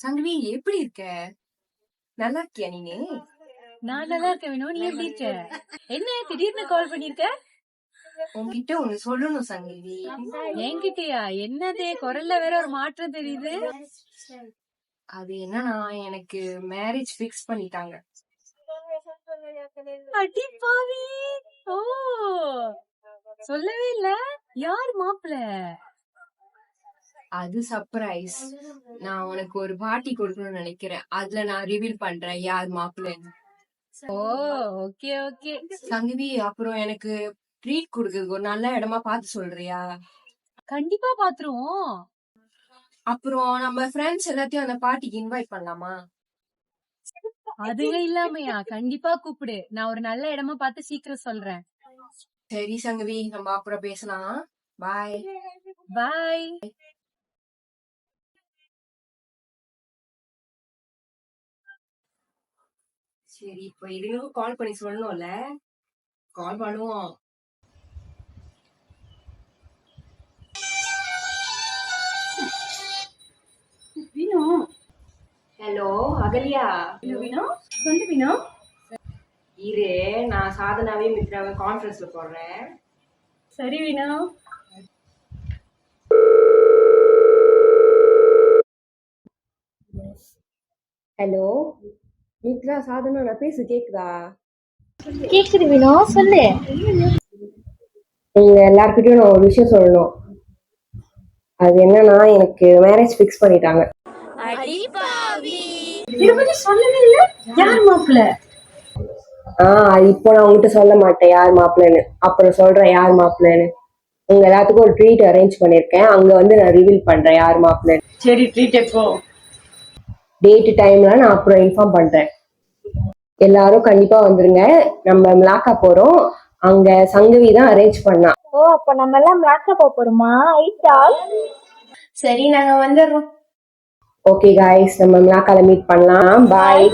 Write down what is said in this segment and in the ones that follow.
சங்கவி எப்படி இருக்க? நல்லா இருக்கியா நீனு? நான் நல்லா இருக்கேன் வினோ. நீ எப்படி இருக்க? என்ன திடீர்னு கால் பண்ணிருக்க? உன்கிட்ட ஒண்ணு சொல்லணும் சங்கவி. என்கிட்டயா? என்னதே குரல்ல வேற ஒரு மாற்றம் தெரியுது. அது என்னன்னா, எனக்கு மேரேஜ் ஃபிக்ஸ் பண்ணிட்டாங்க. அடி பாவி. ஓ, சொல்லவே இல்ல. யார் மாப்பிள்ள? அது சர்ப்ரைஸ். நான் உனக்கு ஒரு பார்ட்டி கொடுக்கணும்னு நினைக்கிறேன். அதுல நான் ரிவீல் பண்றேன் யார் மாப்பிள்ளைன்னு. ஓ, ஓகே ஓகே. சங்கவி, அப்புறம் எனக்கு ட்ரீட் கொடுக்கறதுக்கு ஒரு நல்ல இடமா பார்த்து சொல்றியா? கண்டிப்பா பாத்துருவோம். அப்புறம் நம்ம ஃப்ரெண்ட்ஸ் எல்லாத்தையும் அந்த பார்ட்டிக்கு இன்வைட் பண்ணலாமா? அதுவே இல்லாமையா? கண்டிப்பா கூப்பிடு. நான் ஒரு நல்ல இடமா பார்த்து சீக்கிரம் சொல்றேன். சரி சங்கவி, நம்ம அப்புறம் பேசலாம். பாய் பாய். சரி, இப்ப இதுவும் கால் பண்ணி சொல்லணும்ல. கால் பண்ணுவோம். வினோ. ஹலோ அகல்யா. வினோ, சொல்லு வினோ. இரு, நான் சாதனாவே மித்ராவை கான்ஃபரன்ஸ்ல போடுறேன். சரி வினோ. ஹலோ மித்ரா, சாதனா, நான் பேசு கேக்குதா? கேக்குது வினோ, சொல்லு. உங்க எல்லார்கிட்டயும் நான் ஒரு விஷயம் சொல்லணும். அது என்னன்னா, எனக்கு மேரேஜ் ஃபிக்ஸ் பண்ணிட்டாங்க. சொல்லவே இல்ல. யார் மாப்பிள்ள? அது இப்போ நான் உங்ககிட்ட சொல்ல மாட்டேன் யார் மாப்பிள்ளைன்னு. அப்புறம் சொல்றேன் யார் மாப்பிள்ளைன்னு. உங்க எல்லாத்துக்கும் ஒரு ட்ரீட் அரேஞ்ச் பண்ணிருக்கேன். அங்க வந்து நான் ரிவீல் பண்றேன் யார் மாப்பிள்ளைன்னு. சரி, ட்ரீட் எப்போ? டேட் டைம்ல நான் அப்புறம் இன்ஃபார்ம் பண்றேன். எல்லாரும் கண்டிப்பா வந்துருங்க. நம்ம மிளாக்கா போறோம். அங்க சங்கவி தான் அரேஞ்ச் பண்ணா. ஓ, அப்ப நம்ம எல்லாம் மிளாக்கா போறோமா? சரி, நாங்க வந்துடுறோம். ஓகே காய்ஸ், நம்ம மிளாக்கால மீட் பண்ணலாம். பாய்.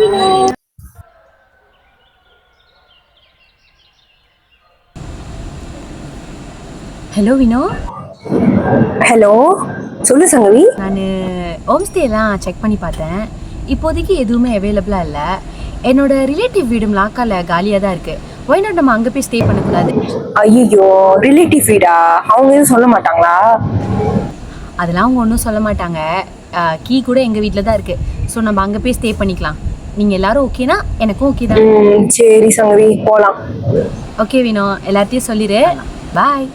ஹலோ வினோ. ஹலோ, சொல்லு சங்கவி. நான் ஹோம் ஸ்டேலாம் செக் பண்ணி பார்த்தேன். இப்போதைக்கு எதுவுமே அவைலபிளா இல்லை. என்னோட ரிலேட்டிவ் வீடு மிளாக்கால காலியாக தான் இருக்கு. ஒய் நாட் நம்ம அங்கே போய் ஸ்டே பண்ணக்கூடாது? ஐயோ, ரிலேட்டிவ் வீடா? அவங்க எதுவும் சொல்ல மாட்டாங்களா? அதெல்லாம் அவங்க ஒன்றும் சொல்ல மாட்டாங்க. கீ கூட எங்கள் வீட்டில் தான் இருக்கு. ஸோ நம்ம அங்கே போய் ஸ்டே பண்ணிக்கலாம். நீங்கள் எல்லாரும் ஓகேனா எனக்கும் ஓகே தான். சரி சங்கவி, போலாம். ஓகே வினோ, எல்லாத்தையும் சொல்லிடு. பாய்.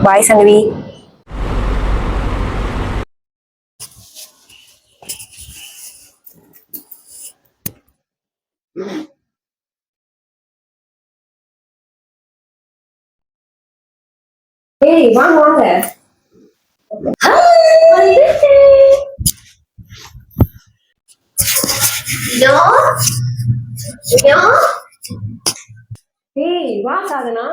பாய் சங்கவி. ஏய், வாங்க வாங்க. ஏய், வா சாதனா.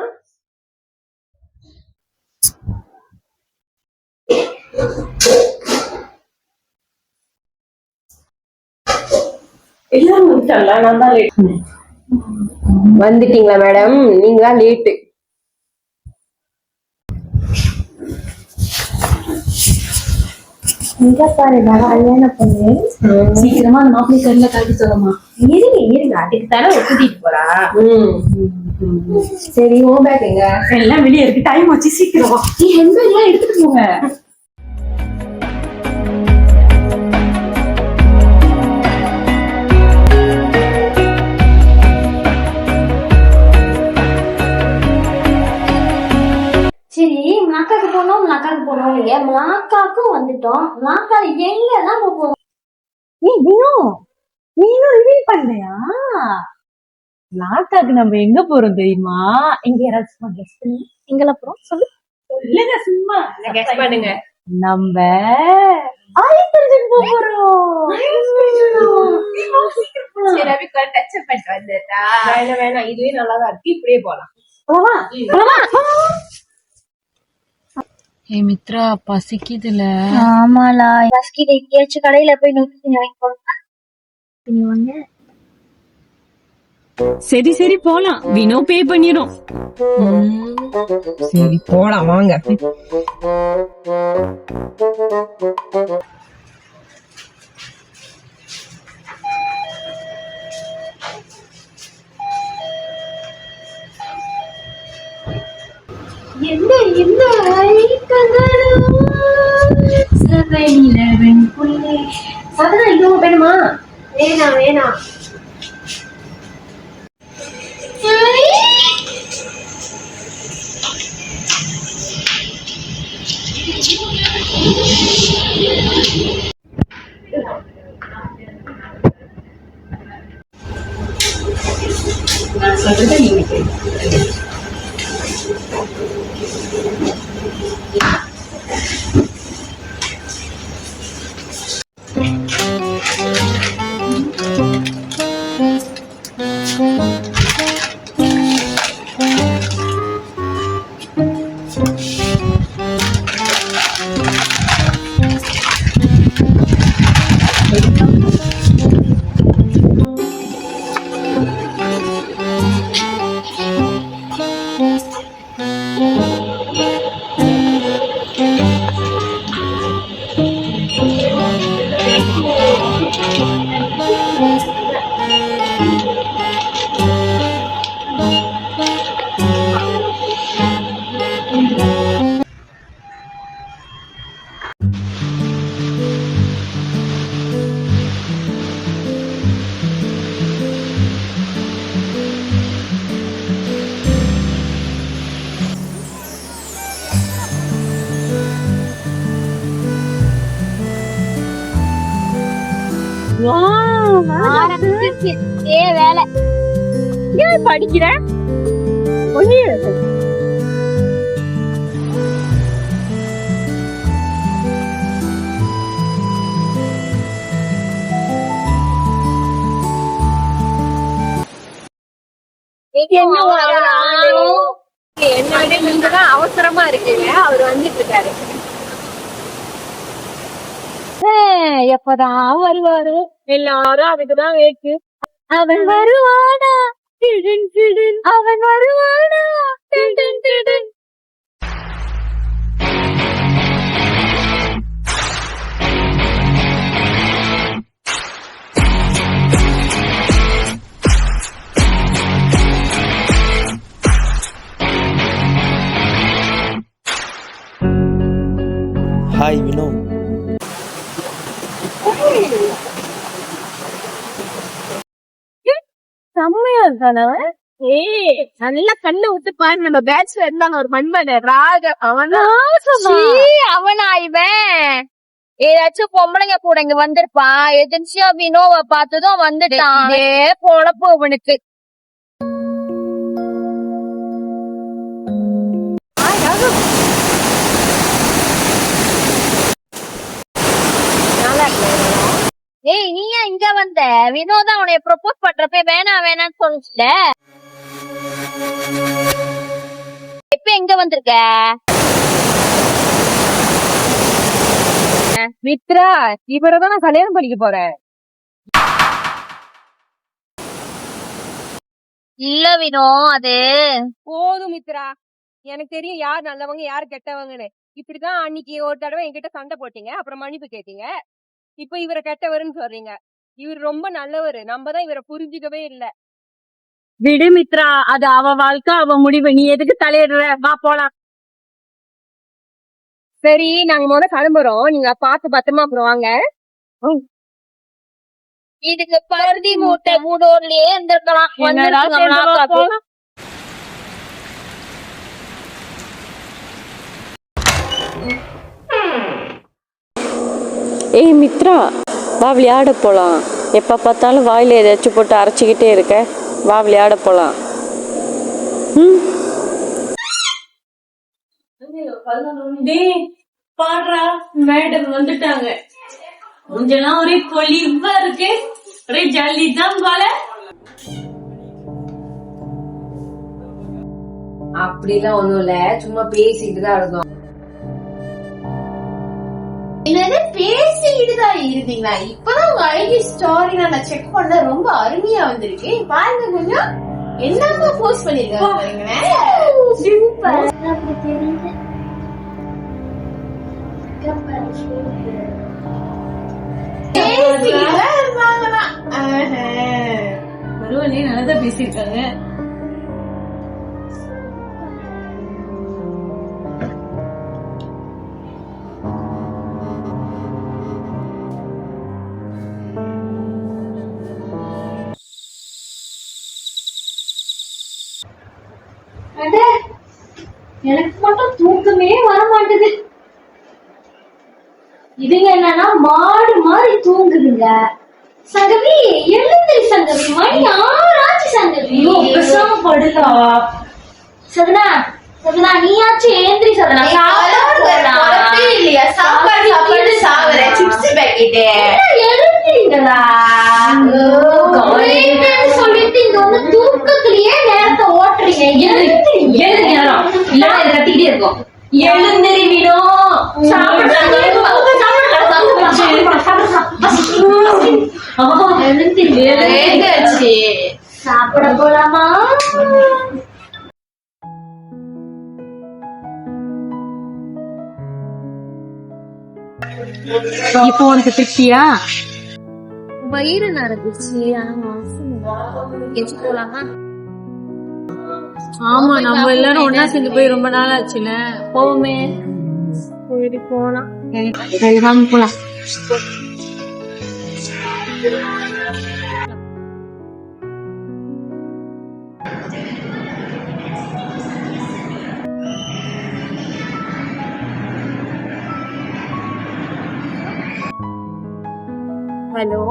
எல்லாரும் வந்துட்டாங்களா? நான் தான் லேட். வந்துட்டீங்களா மேடம்? நீங்க தான் லேட்டு. இங்க பாரு, கல்யாண பொண்ணு. சீக்கிரமா அந்த மாப்பிள்ளை கண்ணில் காட்டி சொல்லமா? இருங்க, அதுக்கு தானே ஒத்துட்டிட்டு போறா. சரி, உன் பேக் எங்க? எல்லாம் வெளியே இருக்கு. டைம் ஆச்சு, சீக்கிரம். நீ ஹெல்மெட் எல்லாம் எடுத்துட்டு போங்க. சரி, மிளாக்காக்கு போனோம் இல்லையா? மிளாக்காக்கும் வந்துட்டோம். மிளாக்கா எங்க எல்லாம் போறோம்? நீனும் ரிவீல் பண்ணலையா? நாட்டாக்கு நம்ம எங்க போறோம் தெரியுமா? எங்க யாராச்சும் கெஸ் பண்ணி எங்கள போறோம் சொல்லு. இல்லங்க, சும்மா கெஸ் பண்ணுங்க. நம்ம ஆயிரத்தஞ்சன் போறோம். வேணாம், இதுவே நல்லாதான் இருக்கு. இப்படியே போலாம். ஏ மித்ரா, பசிக்குதுல. ஆமாலா, பசிக்கிட்ட எங்கேயாச்சும் கடையில போய் நோக்கி வாங்க. சரி சரி போலாம். வினோ பே பண்ணிரும். சரி போலாம் வாங்க. என்ன என்ன சதனா இன்னும் வேணுமா? வேணாம் வேணாம். நான் சொல்றதை நீங்க கேளுங்க. ஆரம்பிச்சிருச்சு வேலை. ஏன் படிக்கிற? என்னோட நீங்கதான் அவசரமா இருக்கீங்க. அவர் வந்துட்டு இருக்காரு. எப்பதான் வருவாரு? எல்லாரும் அதுக்குதான் வேக்கு. அவன் வருவானா, அவன் வருவானா. ஹாய் வினோ. செம்மையா இருக்கான? நல்லா கண்ணை விட்டு பாரு. நம்ம பேட்ச்ல இருந்தாங்க ஒரு மண்மன ராக. அவனா இவன் ஏதாச்சும் பொம்பளைங்க கூட இங்க வந்திருப்பான். எதிர்ச்சியா வினோவை பார்த்ததும் வந்துட்டான். பொழப்பு அவனுக்கு. ஏய், நீ ஏன் இங்க வந்த? வினோதா உன்னைய ப்ரொபோஸ் பண்றப்ப வேணாம் வேணான்னு சொல்லுச்சுல. இப்ப எங்க வந்திருக்க? மித்ரா, இவரதான் நான் கல்யாணம் பண்ணிக்க போறேன். இல்ல வினோ, அது போதும் மித்ரா, எனக்கு தெரியும் யார் நல்லவங்க யார் கெட்டவங்கன்னு. இப்படிதான் அன்னைக்கு ஒரு தடவை என்கிட்ட சண்டை போட்டீங்க, அப்புறம் மன்னிப்பு கேட்டீங்க. இப்ப இவரை கெட்டவருன்னு சொல்றீங்க. இவர் ரொம்ப நல்லவரு. நம்ம தான் இவரை புரிஞ்சுக்கவே இல்ல. விடு மித்ரா, அது அவ வாழ்க்கை, அவ முடிவு. நீ எதுக்கு தலையிடுற? வா போலாம். சரி, நாங்க முதல்ல கிளம்புறோம். நீங்க பார்த்து பத்திரமா அப்புறம் வாங்க. இதுக்கு பருத்தி மூட்டை மூடோர்லயே இருந்திருக்கலாம். ஏய் மித்ரா, வா விளையாட போலாம். எப்ப பார்த்தாலும் வாயில ஏதாச்சும் போட்டு அரைச்சிக்கிட்டே இருக்க. வா விளையாட போலாம். பாடுறா, மேடம் வந்துட்டாங்க. கொஞ்செல்லாம் ஒரே பொலிவா இருக்கு. ஒரே ஜல்லி தான் போல. அப்படிலாம் ஒண்ணும் இல்ல, சும்மா பேசிட்டு தான் இருந்தோம். என்னது பேசிக்கிட்டுதான் இருந்தீங்களா? இப்பதான் உங்க ஐடி ஸ்டோரி நான் செக் பண்ண ரொம்ப அருமையா வந்திருக்கு. பாருங்க கொஞ்சம் என்னமா போஸ்ட் பண்ணிருக்காங்க. பரவாயில்லையே, நல்லதா பேசிருக்காங்க. எனக்கு மட்டும் தூக்கமே வர மாட்டேது. இதுங்க என்னன்னா மாடு மாதிரி தூங்குதுங்க. சங்கவி எழுந்திரி சங்கவி, மணி 6 ஆச்சு சங்கவி. பேசாம படுதா. சதனா சதனா நீயாச்சும் எழுந்திரி சதனா. இல்லையா சாப்பாடு சாப்பாடு சாவர சிப்ஸ் பாக்கெட் எழுந்திரிங்களா சொல்லிட்டு இங்க வந்து தூக்கத்திலேயே நேரத்தை ஓட்டுறீங்க. எழுந்திரி நேரம் இல்லன்னா இதை கத்திக்கிட்டே இருக்கும். எழுந்திரி வினோ. சாப்பிட போலாமா? இப்போ உனக்கு திருப்தியா? வயிறு நடந்துச்சு. போலாமா? ஆமா, நம்ம எல்லாரும் ஒன்னா சேர்ந்து போய் ரொம்ப நாள் ஆச்சுல. போவோமே. போலாம். போலாம். ஹலோ,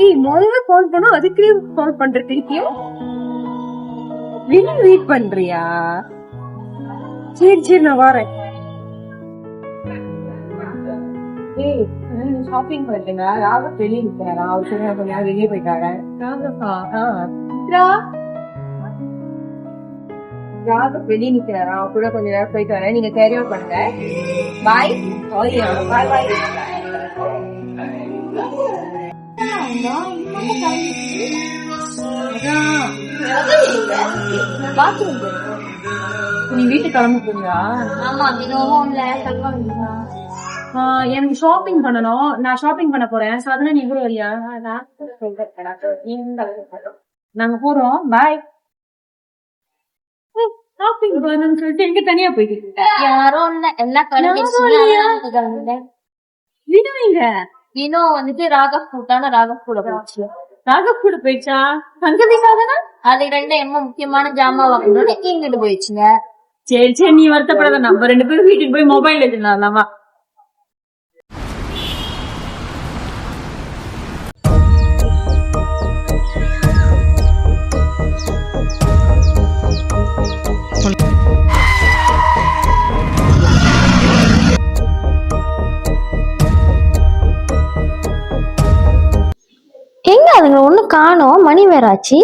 ஏய் முதல்ல கால் பண்ணா அதுக்கு கால் பண்ற திருப்பியும் வெளியே வெயிட் பண்றியா? சரி சரி நான் வரேன். ஏய் ஷாப்பிங் பண்ணுங்க. ராக வெளியே நிற்கிறாரா? அவர் சொல்லி கொஞ்ச நேரம் வெளியே போயிட்டாங்க. ராக வெளியே நிற்கிறாரா? அவர் கூட கொஞ்ச நேரம் போயிட்டு வரேன். நீங்க கேரி அவுட் பண்ணுங்க. பாய். பாய் பாய். நீ வீட்டுக்கு கிளம்ப போறியா? ஆமா, தினமும் இல்ல தங்க. எனக்கு ஷாப்பிங் பண்ணணும். நான் ஷாப்பிங் பண்ண போறேன். அதனால நீ கூட வரியா? நாங்க போறோம். பாய். ஷாப்பிங் போகணும்னு சொல்லிட்டு எங்க தனியா போயிட்டு யாரும் இல்ல, எல்லாம் கிளம்பிடுச்சு. வினோங்க. வினோ வந்துட்டு ராகவ் கூட்டான ராகவ் கூட போச்சு. ராகவ் கூட போயிடுச்சா? சங்கதிக்காகனா அது ரெண்டு ரொம்ப முக்கியமான ஜாமா வாங்கணும்னு இங்கிட்டு போயிடுச்சுங்க. சரி சரி, நீ வருத்தப்படாத. நம்ம 2 பேரும் வீட்டுக்கு போய் மொபைல் எடுத்துடலாமா? எங்க அதுங்க ஒண்ணு காணோம். மணி வேற ஆச்சு.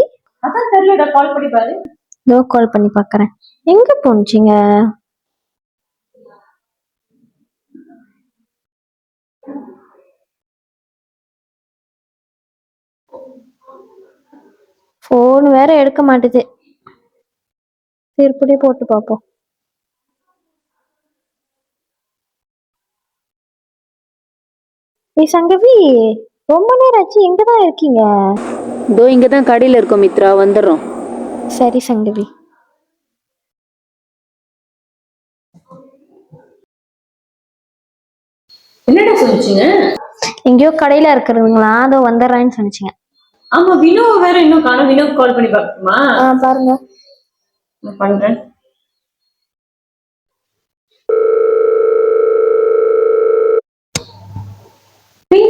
அதான் தெரியல, கால் பண்ணி பாரு. இதோ கால் பண்ணி பாக்குறேன். எங்க போனுச்சுங்க? போன் வேற எடுக்க மாட்டுது. திருப்படி போட்டு பாப்போம். ஏய் சங்கவி, ரொம்ப நேரம் ஆச்சு. எங்கதான் இருக்கீங்க? இதோ இங்கதான் கடையில இருக்கோம் மித்ரா, வந்துடுறோம். சரி சங்கவி. என்னடா சொல்லிச்சுங்க? எங்கேயோ கடையில இருக்கிறதுங்களா? அதோ வந்துடுறேன்னு சொன்னிச்சுங்க. ஆமா, வினோ வேற இன்னும் காணோம். வினோ கால் பண்ணி பாக்கணுமா? பாருங்க. நான் பண்றேன்.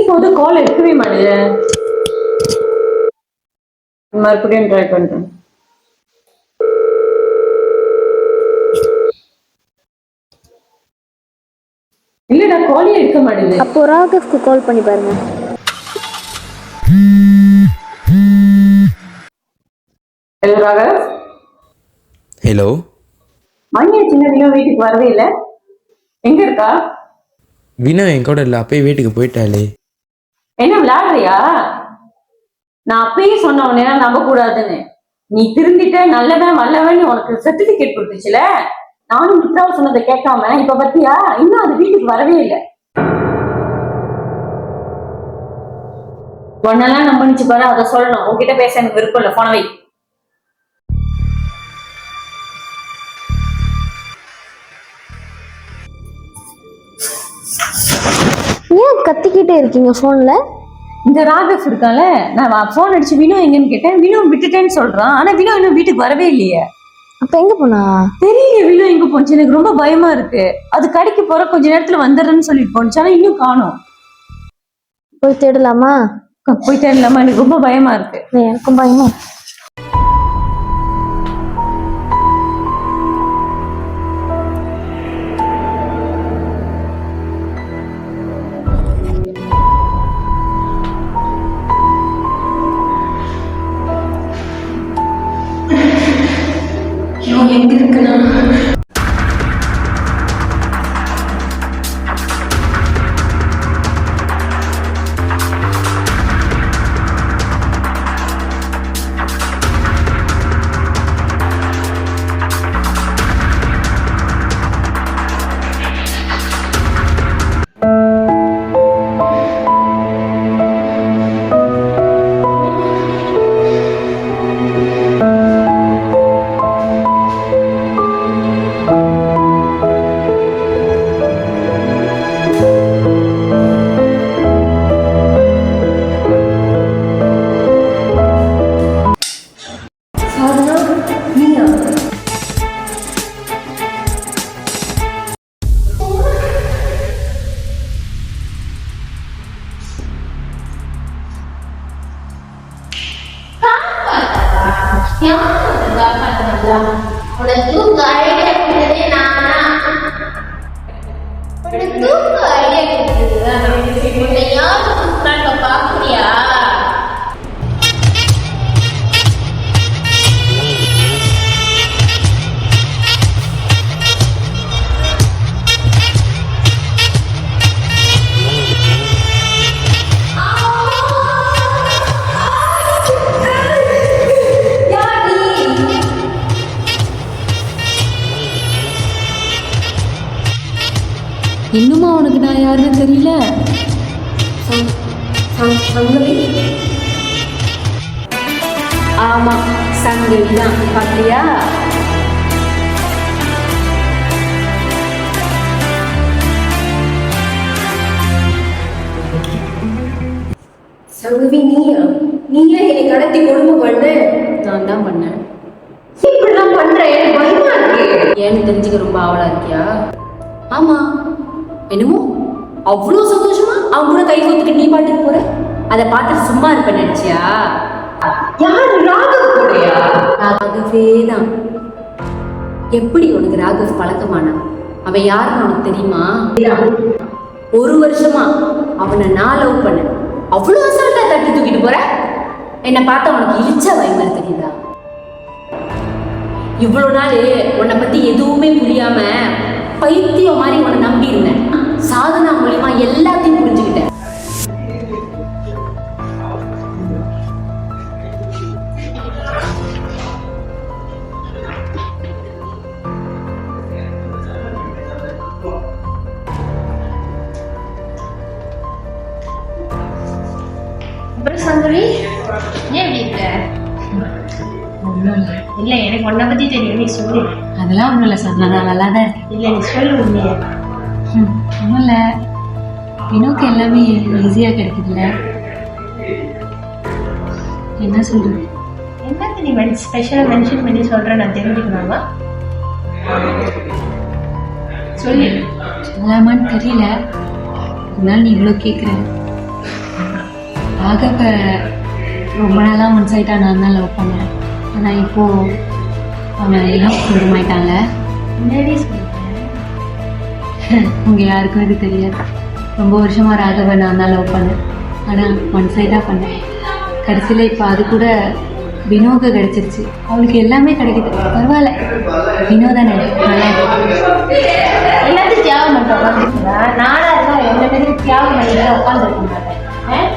போது கால் எடுக்கவே மாட்டேது. மறுபடியும் ட்ரை பண்றேன். இல்லடா, காலே எடுக்க மாட்டேது. அப்போ ராகவ்க்கு கால் பண்ணி பாருங்க. ஹலோ ராகவ். ஹலோ. மணியா சின்ன வினோ வீட்டுக்கு வரவே இல்லை. எங்க இருக்கா? வினோ என் கூட இல்லை, அப்பயே வீட்டுக்கு போயிட்டாளே. என்ன விளையாடுறியா? நான் அப்பயே சொன்ன உடனே நம்ப கூடாதுன்னு. நீ திருந்திட்ட, நல்லவன் வல்லவன் உனக்கு சர்டிபிகேட் கொடுத்துச்சுல. நானும் மித்ராவை சொன்னதை கேட்காம இப்ப பத்தியா இன்னும் அது வீட்டுக்கு வரவே இல்லை. ஒன்னெல்லாம் நம்பிச்சு பாரு. அதை சொல்லணும். உன்கிட்ட பேச எனக்கு விருப்பம் இல்லை. போன வை. ஏன் கத்திக்கிட்டே இருக்கீங்க போன்ல? இந்த ராகவ் இருக்கான்ல, நான் போன் அடிச்சு வினோ எங்கன்னு கேட்டேன். வினோ விட்டுட்டேன்னு சொல்றான். ஆனா வினோ இன்னும் வீட்டுக்கு வரவே இல்லையே. அப்ப எங்க போனா? தெரியல வினோ எங்க போச்சு, எனக்கு ரொம்ப பயமா இருக்கு. அது கடைக்கு போற கொஞ்ச நேரத்துல வந்துடுறேன்னு சொல்லிட்டு போனுச்சு, ஆனா இன்னும் காணோம். போய் தேடலாமா? போய் தேடலாமா? எனக்கு ரொம்ப பயமா இருக்கு. எனக்கும் பயமா. எங்க இருக்குன்னா உனக்கு ஐடியா கொடுத்ததே நானா? உனக்கு ஐடியா கொடுத்தது உன்னை யாரும் பாக்குறியா? இன்னுமா உனக்கு நான் யாருன்னு தெரியல? ஆமா, சங்கவி தான். பாத்தியா? சங்கவி நீயா என்னை கடத்தி கொடுமை பண்ண? நான் தான் பண்ணேன். இப்படிலாம் பண்ற? எனக்கு பயமா இருக்கு. ஏன்னு தெரிஞ்சுக்க ரொம்ப ஆவலா இருக்கியா? ஆமா, என்னமோ அவ்வளோ சந்தோஷமா அவங்க கூட கை கோத்துட்டு நீ பாட்டுக்கு போற, அதை பார்த்து சும்மா இருப்ப நினைச்சியா? யார்? ராகவ் கூடயா? ராகவே தான். எப்படி உனக்கு ராகவ் பழக்கமானா? அவன் யாருன்னு உனக்கு தெரியுமா? 1 வருஷமா அவனை நான் லவ் பண்ணேன். அவ்வளோ அசால்ட்டா தட்டி தூக்கிட்டு போற? என்னை பார்த்தா உனக்கு இழிச்சா பயமா தெரியுதா? இவ்வளோ நாள் உன்னை பத்தி எதுவுமே புரியாம பைத்தியம் மாதிரி உன்னை நம்பி இருந்தேன். சாதனா மூலியமா எல்லாத்தையும் புரிஞ்சுக்கிட்டேன். அப்புறம் சங்கவி ஏன் இப்படி இருக்க? இல்ல எனக்கு உன்னை பத்தி தெரியும், நீ சொல்லு. அதெல்லாம் ஒன்றும் இல்லை சார், நான் நல்லா தான் இருக்கேன். இல்ல நீ சொல்லு உண்மைய. ஒன்றும் இல்லை, வினோக்கு எல்லாமே ஈஸியாக கிடைக்குதுல்ல. என்ன சொல்றது? என்னது நீ ஸ்பெஷலா மென்ஷன் பண்ணி சொல்ற, நான் தெரிஞ்சுக்கணுமா? சொல்லு. சொல்லலாமான்னு தெரியல, அதனால நீ இவ்வளோ கேட்குற. ராகவ ரொம்ப நாளாக ஒன் சைட்டாக நான் தான் லவ் பண்ணேன். ஆனால் இப்போது அவங்க எல்லாம் தூரமாயிட்டாங்க. முன்னாடி சொல்றேன். உங்கள் யாருக்கும் இது தெரியாது. ரொம்ப வருஷமாக ராகவ நான் தான் லவ் பண்ணேன், ஆனால் ஒன் சைடாக பண்ணேன். கடைசியில் இப்போ அது கூட வினோக்கு கிடைச்சிருச்சு. அவளுக்கு எல்லாமே கிடைக்குது, பரவாயில்ல. வினோதானே நல்லா இருக்கு. எல்லாத்தையும் தியாகம் பண்ணிட்டு உட்காந்துருக்கா? நானா இருந்தா எந்த மாதிரி தியாகம் பண்ணிட்டு உட்காந்துருக்க மாட்டேன்.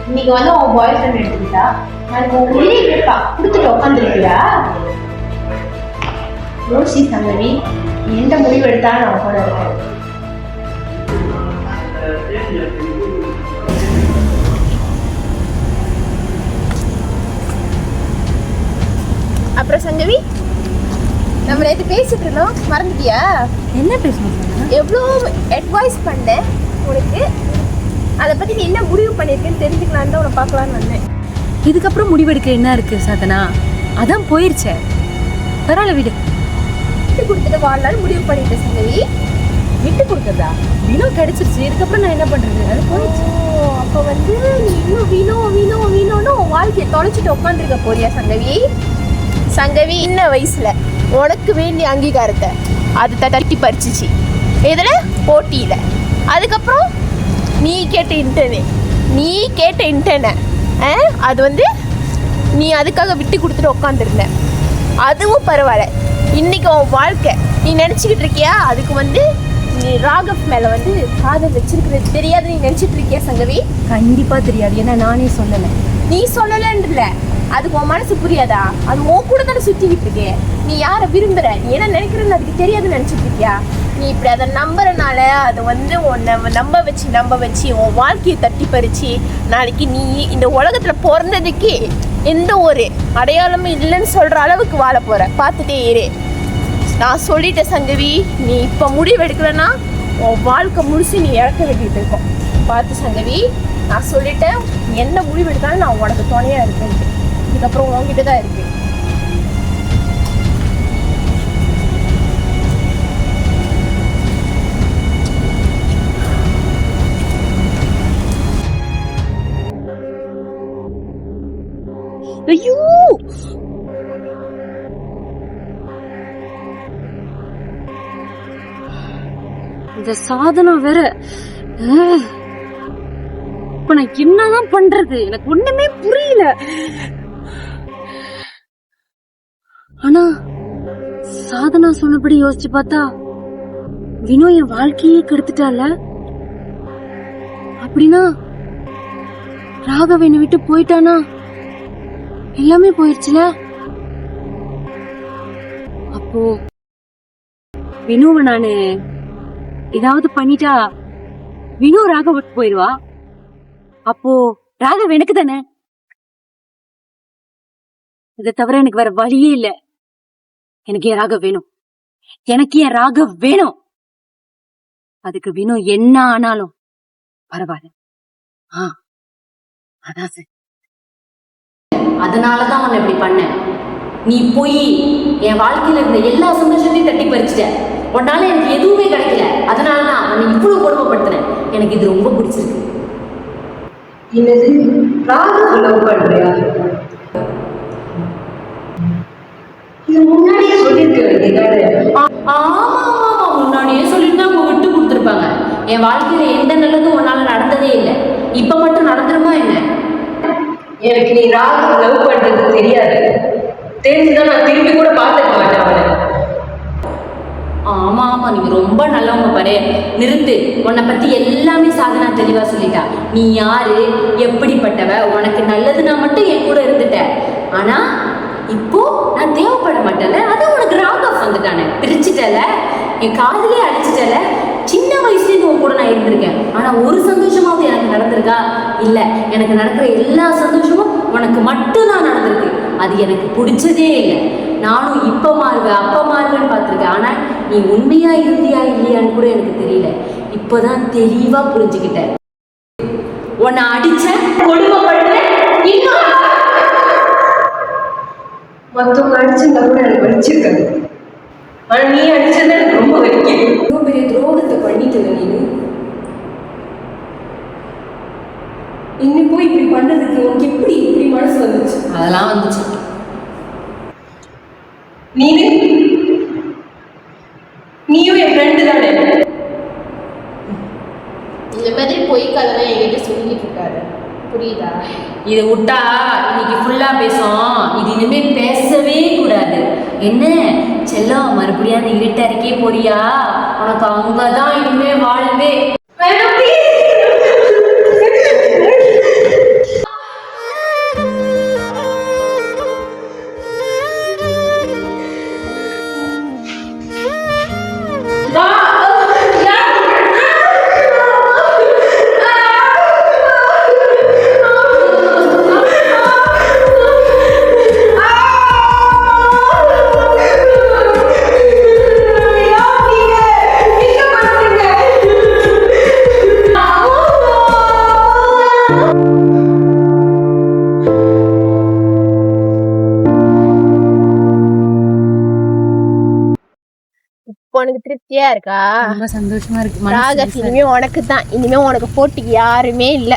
இன்னைக்கு வந்து உன் பாய் ஃப்ரெண்ட் எடுத்துக்கிட்டா, நாளைக்கு உன் உயிரை கேட்பா கொடுத்துட்டு உட்காந்துருக்கியா? ரோசி சங்கவி, எந்த முடிவு எடுத்தாலும் நான் கூட இருக்கேன். அப்புறம் சங்கவி, நம்ம நேற்று பேசிட்டு இருந்தோம், மறந்துட்டியா? என்ன பேசணும்? எவ்வளோ அட்வைஸ் பண்ணேன் உனக்கு, அதை பற்றி நீ என்ன முடிவு பண்ணியிருக்கேன்னு தெரிஞ்சுக்கலான்னு தான் உன்னை பார்க்கலான்னு வந்தேன். இதுக்கப்புறம் முடிவெடுக்க என்ன இருக்கு சாதனா? அதான் போயிருச்சே. பரவாயில்ல விடு. விட்டு கொடுத்துட்டு வாழலான்னு முடிவு பண்ணிட்டேன் சங்கவி. விட்டு கொடுக்கறதா? வினோ கிடைச்சிருச்சு, இதுக்கப்புறம் நான் என்ன பண்றது? அது போயிடுச்சு. அப்ப வந்து நீ இன்னும் வீணோன்னு உன் வாழ்க்கையை தொலைச்சிட்டு உட்காந்துருக்க போறியா சங்கவி? சங்கவி இன்ன வயசுல உனக்கு வேண்டிய அங்கீகாரத்தை அது தட்டி பறிச்சிச்சு. எதுல? போட்டியில. அதுக்கப்புறம் நீ கேட்ட இன்டர்னு அது வந்து நீ அதுக்காக விட்டு கொடுத்துட்டு உட்காந்துருந்த. அதுவும் பரவாயில்ல. இன்னைக்கு உன் வாழ்க்கை நீ நினைச்சுக்கிட்டு இருக்கியா? அதுக்கு வந்து நீ ராகவ் மேல வந்து காதல் வச்சிருக்கிறது தெரியாது நீ நினைச்சிட்டு இருக்கியா சங்கவி? கண்டிப்பா தெரியாது, ஏன்னா நானே சொல்லல. நீ சொல்லலன்றல, அதுக்கு உன் மனசு புரியாதா? அது உன் கூட தானே சுத்திக்கிட்டு இருக்கே. நீ யாரை விரும்புற, நீ என்ன நினைக்கிறன்னு அதுக்கு தெரியாதுன்னு நினைச்சிட்டு இருக்கியா? நீ இப்படி அதை நம்புறனால அது வந்து உன்னை நம்ப வச்சு உன் வாழ்க்கையை தட்டி பறிச்சு நாளைக்கு நீ இந்த உலகத்துல பிறந்ததுக்கு எந்த ஒரு அடையாளமும் இல்லைன்னு சொல்ற அளவுக்கு வாழ போற. பார்த்துட்டே இரு. நான் சொல்லிட்டேன் சங்கவி, நீ இப்ப முடிவு எடுக்கலன்னா உன் வாழ்க்கை முழுசு நீ இழக்க வேண்டியது இருக்கும். பார்த்து சங்கவி, நான் சொல்லிட்டேன், என்ன முடிவு எடுத்தாலும் நான் உனக்கு துணையா இருக்கேன். இதுக்கப்புறம் உன்கிட்ட தான் இருக்கு. ஐயோ, இந்த சாதனம் வேற. இப்ப நான் என்னதான் பண்றது? எனக்கு ஒண்ணுமே புரியல. ஆனா சாதனா சொன்னபடி யோசிச்சு பார்த்தா வினோ என் வாழ்க்கையே கெடுத்துட்டால. அப்படின்னா ராகவ் என்னை விட்டு போயிட்டானா எல்லாமே போயிடுச்சுல. அப்போ வினோவை நானு ஏதாவது பண்ணிட்டா வினோ ராகவ் விட்டு போயிடுவா. அப்போ ராகவ் எனக்கு தானே. இதை தவிர எனக்கு வேற வழியே இல்ல. எனக்கு என் ராகவ் வேணும், எனக்கு என் ராகவ் வேணும். அதுக்கு வினோ என்ன ஆனாலும் பரவாயில்ல. அதான் சரி. அதனாலதான் உன்னை இப்படி பண்ண. நீ போய் என் வாழ்க்கையில இருந்த எல்லா சந்தோஷத்தையும் தட்டி பறிச்சிட்ட. உன்னால எனக்கு எதுவுமே கிடைக்கல. அதனாலதான் உன்னை இவ்வளவு கொடுமைப்படுத்துறேன். எனக்கு இது ரொம்ப பிடிச்சிருக்கு. என்னது, ராகவ் லவ் பண்றியா? இது முன்னாடியே சொல்லிருக்க வேண்டியதானே? ஆமா, முன்னாடியே சொல்லிட்டு அவங்க விட்டு கொடுத்துருப்பாங்க. என் வாழ்க்கையில எந்த நல்லதும் உன்னால நடந்ததே இல்லை. இப்ப மட்டும் நடந்துருமா என்ன? எனக்கு நீ ராகவ் லவ் பண்றது தெரியாது. தெரிஞ்சுதான் நான் திரும்பி கூட பார்த்துக்க மாட்டேன் அவனை. ஆமா, நீங்க ரொம்ப நல்லவங்க பாரு. நிறுத்து. உன்னை பத்தி எல்லாமே சாதனா தெளிவா சொல்லிட்டா. நீ யாரு, எப்படிப்பட்டவ, உனக்கு நல்லதுன்னா மட்டும் என் கூட இருந்துட்ட. ஆனா இப்போ நான் தேவைப்பட மாட்டேன்ல, அதான் உனக்கு ராகவ் வந்துட்டானே. பிரிச்சுட்டல, என் காதலே அடிச்சுட்டல. சின்ன வயசுலேருந்து உன் கூட நான் இருந்திருக்கேன். ஆனா ஒரு சந்தோஷமாவது எனக்கு நடந்திருக்கா? இல்ல. எனக்கு நடக்கிற எல்லா சந்தோஷமும் உனக்கு மட்டும்தான் நடந்திருக்கு. அது எனக்கு பிடிச்சதே இல்லை. நானும் இப்ப மாறுவேன் அப்ப மாறுவேன்னு பார்த்திருக்கேன். ஆனா நீ உண்மையா இருந்தியா இல்லையான்னு கூட எனக்கு தெரியல. இப்பதான் தெளிவா புரிஞ்சுக்கிட்டேன். உன்னை அடிச்ச, கொடுமைப்படுத்த, இன்னும் மத்தவங்க அடிச்சிருந்தா கூட எனக்கு வலிச்சிருக்காது. ஆனா நீ அடிச்சது எனக்கு ரொம்ப வலிக்குது. ரொம்ப பெரிய துரோகத்தை பண்ணிட்டு நீ இன்னும் போய் இப்படி பண்றதுக்கு உனக்கு எப்படி இப்படி மனசு வந்துச்சு? அதெல்லாம் வந்துச்சு. நீயும் என் ஃப்ரெண்டு தானே. இந்த மாதிரி பொய் கதை என்கிட்ட சொல்லிட்டு இருக்காரு, புரியுதா? இதை விட்டா இன்னைக்கு ஃபுல்லா பேசும். இது இனிமே பேசவே கூடாது. என்ன செல்லம், மறுபடியும் அந்த இருட்டறிக்கே போறியா? உனக்கு அங்கதான் இனிமே வாழ்வே. இப்போ உனக்கு திருப்தியா இருக்கா? ரொம்ப சந்தோஷமா இருக்கு ராகஸ், இனிமே உனக்கு தான். இனிமே உனக்கு போட்டிக்கு யாருமே இல்ல.